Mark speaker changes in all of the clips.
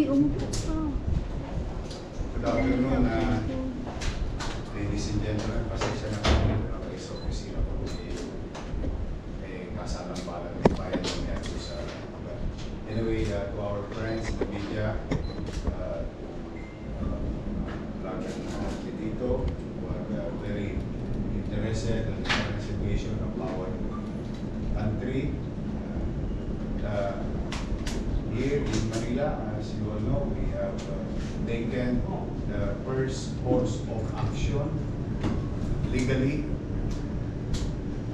Speaker 1: umupo ka.
Speaker 2: Good afternoon, ladies and gentlemen. Pasensya na kami na sa opisina ko. May kasalang balang ng bayan niya sa anyway, to our friends in the media, vlog and dito, who are very interested in the current situation of our country. Here in Manila, as you all know, we have taken the first course of action legally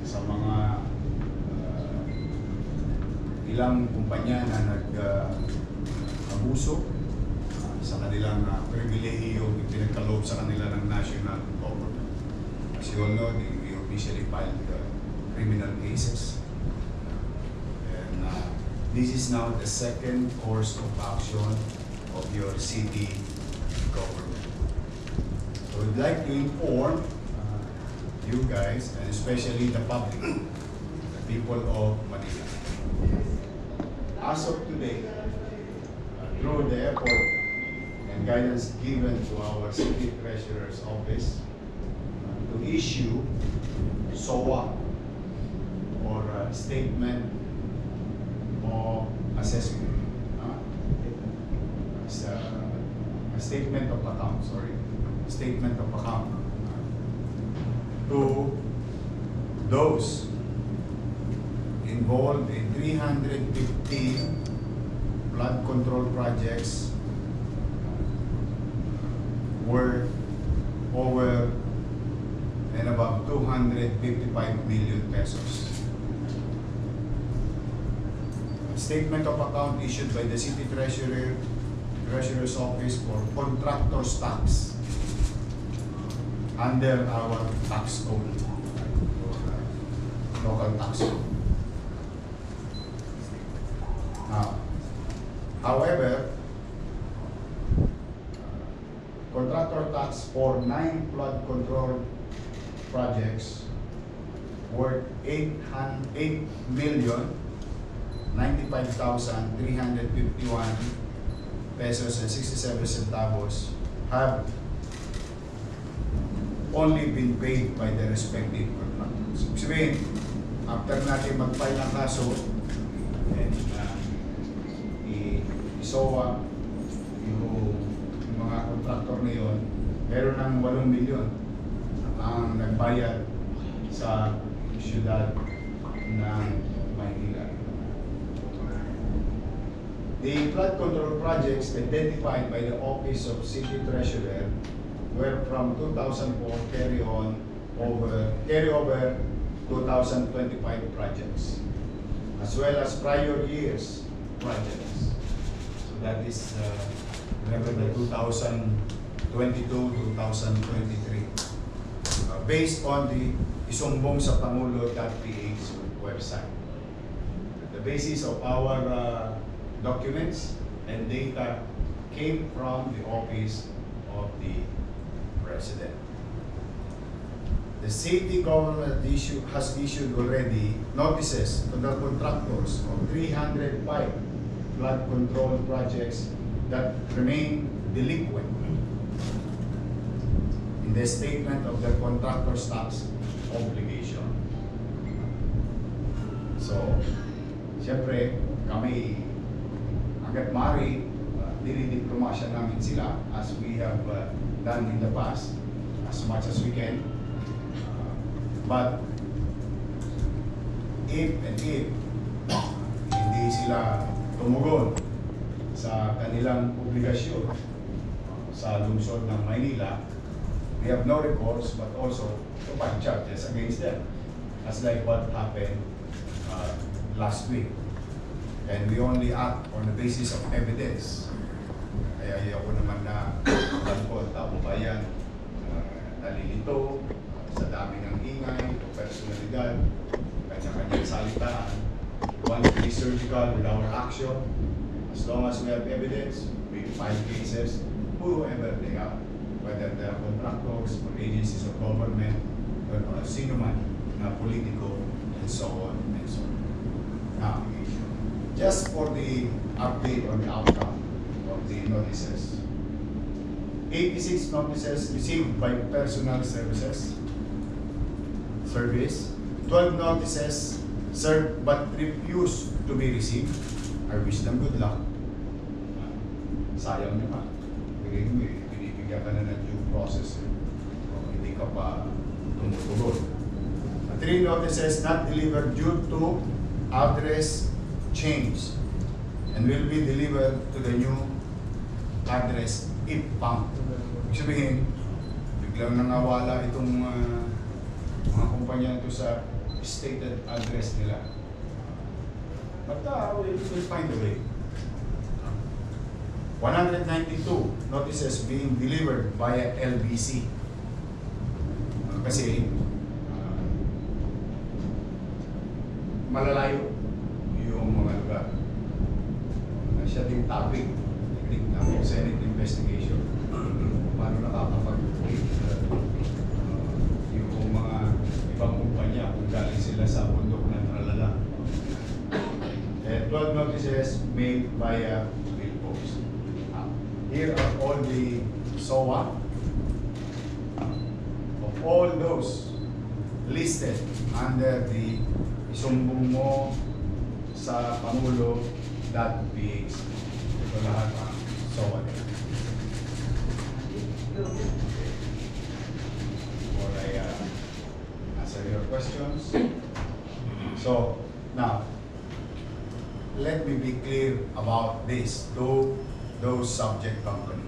Speaker 2: sa mga ilang kumpanya na nag-abuso sa kanilang pribilehiyo pinagkaloob sa kanila ng national government. As you all know, we officially filed criminal cases. This is now the second course of action of your city government. So we'd like to inform you guys, and especially the public, the people of Manila. As of today, through the effort and guidance given to our city treasurer's office to issue SOA or statement of assessment, a statement of account, statement of account to those involved in 350 flood control projects worth over and above 255 million pesos. Statement of account issued by the City Treasurer's Office for contractor's tax under our tax code, local tax code. Now, however, contractor tax for 9 flood control projects worth 8,095,351 pesos and 67 centavos have only been paid by the respective contractors. Ibig sabihin, after natin mag-file ng kaso, and i-SOA yung mga contractor na yun, meron ng 8 milyon ang nagbayad sa siyudad ng Maynila. The flood control projects identified by the Office of City Treasurer were from 2004 carry over 2025 projects, as well as prior years projects. So that is remember the 2022-2023, based on the isumbong sa Pangulo.ph website. The basis of our documents and data came from the Office of the President. The city government has issued already notices to the contractors of 305 flood control projects that remain delinquent in the statement of the contractor's tax obligation. So, siyempre, kami hanggat maaari, dinidiplomasya namin sila as we have done in the past, as much as we can. But if hindi sila tumugon sa kanilang obligasyon sa lungsod ng Maynila, we have no recourse but also to find charges against them, as like what happened last week. And we only act on the basis of evidence. Kaya ayaw ko naman na po tao bayan nalilito sa dami ng ingay o personalidad, kanya-kanyang salitaan. We want to be surgical with our action. As long as we have evidence, we file cases, whoever they are, whether they are contractors or agencies of government or sino man na politiko, and so on and so on. Now, just for the update on the outcome of the notices. 86 notices received by personal service. 12 notices served but refused to be received. I wish them good luck. Sayang naman. Binibigyan ka na ng due process. Kung hindi ka pa tumutugon. 3 notices not delivered due to address change and will be delivered to the new address if found. Ibig sabihin, biglang nangawala itong mga kumpanya ito sa stated address nila. But we'll find a way. 192 notices being delivered via LBC. Kasi malalayo yung mga lugar. Siya din topic ng Senate investigation. Paano nakakapag-wait yung mga ibang kumpanya kung galing sila sa bundok ng tralala. 12 notices made via bill post. Here are all the SOA of all those listed under the isumbong mo sa Pangulo.ph. Ito lahat ang SOA nila. Before I answer your questions. So, now, let me be clear about this to those subject company.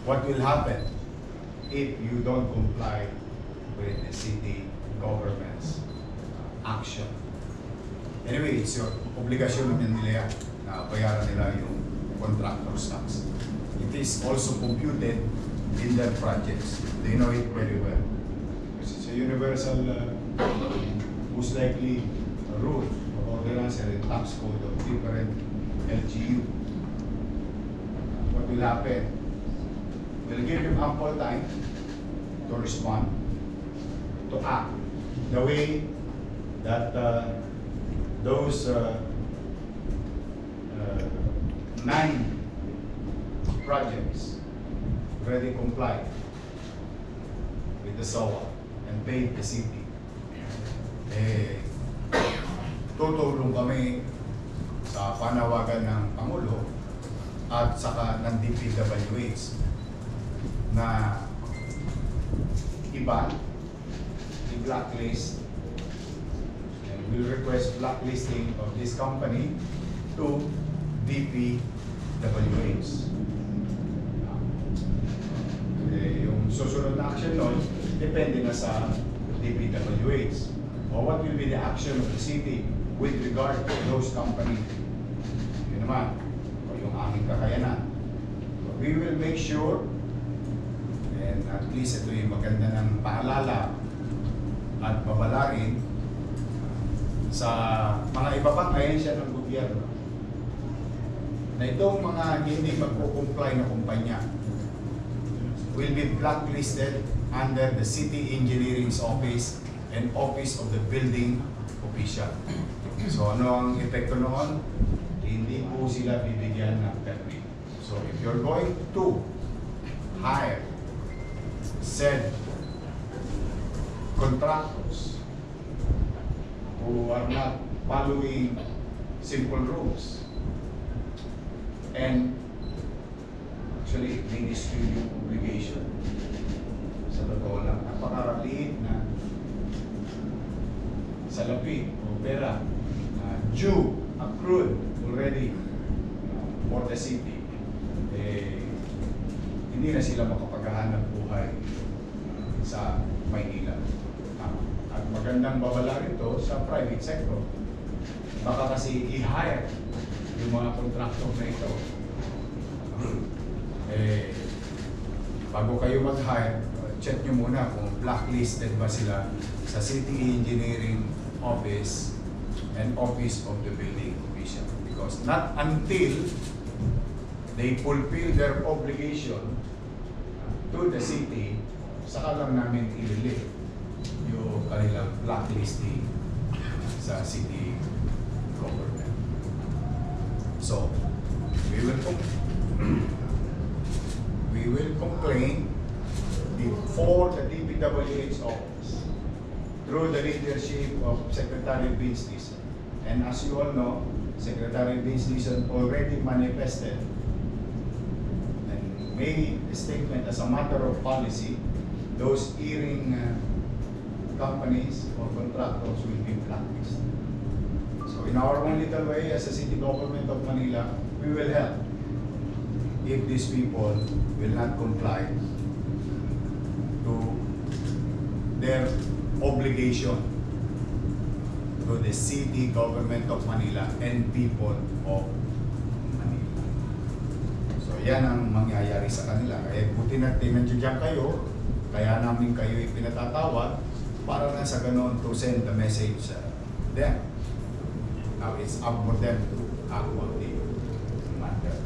Speaker 2: What will happen if you don't comply with the city government's action? Anyway, it's your obligasyon naman nila na bayaran nila yung contractor's tax. It is also computed in their projects. They know it very well. Because it's a universal, most likely, rule or ordinance and tax code of different LGU. What will happen? We'll give them ample time to respond, to act the way that those 9 projects already complied with the SOA and paid the city. Tutulong kami sa panawagan ng Pangulo at saka ng DPWH na iba, i-blacklist, and we'll request blacklisting of this company to DPWH. Yung susunod na action nun, depende na sa DPWH. Or what will be the action of the city with regard to those companies? Yun naman, yung aming kakayanan. So we will make sure, and at least ito yung maganda ng paalala at babala rin sa mga iba pang ahensya ng gobyerno na itong mga hindi magko-comply na kumpanya will be blacklisted under the City Engineering's Office and Office of the Building Official. So ano ang epekto noon? Hindi po sila bibigyan ng permit. So if you're going to hire said contractors who are not following simple rules and actually they dispute yung obligation, sa totoo lang, napakaliit na salapi o pera due, accrued already for the city, hindi na sila makapaghahanap buhay sa Maynila. At magandang babala rito sa private sector. Baka kasi i-hire yung mga contractor na ito. Bago kayo mag-hire, check nyo muna kung blacklisted ba sila sa City Engineering Office and Office of the Building Official. Because not until they fulfill their obligation to the city, saka lang namin ililift yung kanilang blacklisting sa city government. So, we will complain before the DPWH office through the leadership of Secretary Vince Dizon. And as you all know, Secretary Vince Dizon already manifested and made a statement as a matter of policy, those earring companies or contractors will be blacklisted. So in our own little way, as a city government of Manila, we will help if these people will not comply to their obligation to the city government of Manila and people of Manila. So yan ang mangyayari sa kanila. Kaya buti natin nandiyan kayo, kaya namin kayo ipinatatawag para na sa ganon to send the message them. Now it's up for them to act on the matter.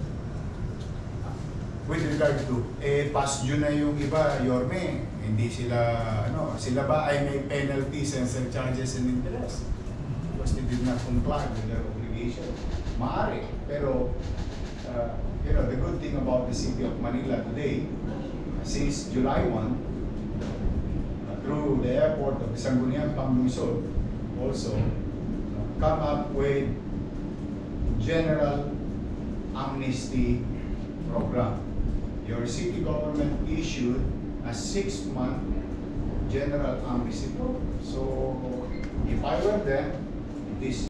Speaker 2: With regard to, past due na yung iba, Yorme, hindi sila, sila ba ay may penalties and surcharges and interest? Because they did not comply with their obligation. Maari, pero, the good thing about the city of Manila today, since July 1, through the airport of Sangguniang Panglunsod, also come up with general amnesty program. Your city government issued a 6-month general amnesty program. So if I were them, it is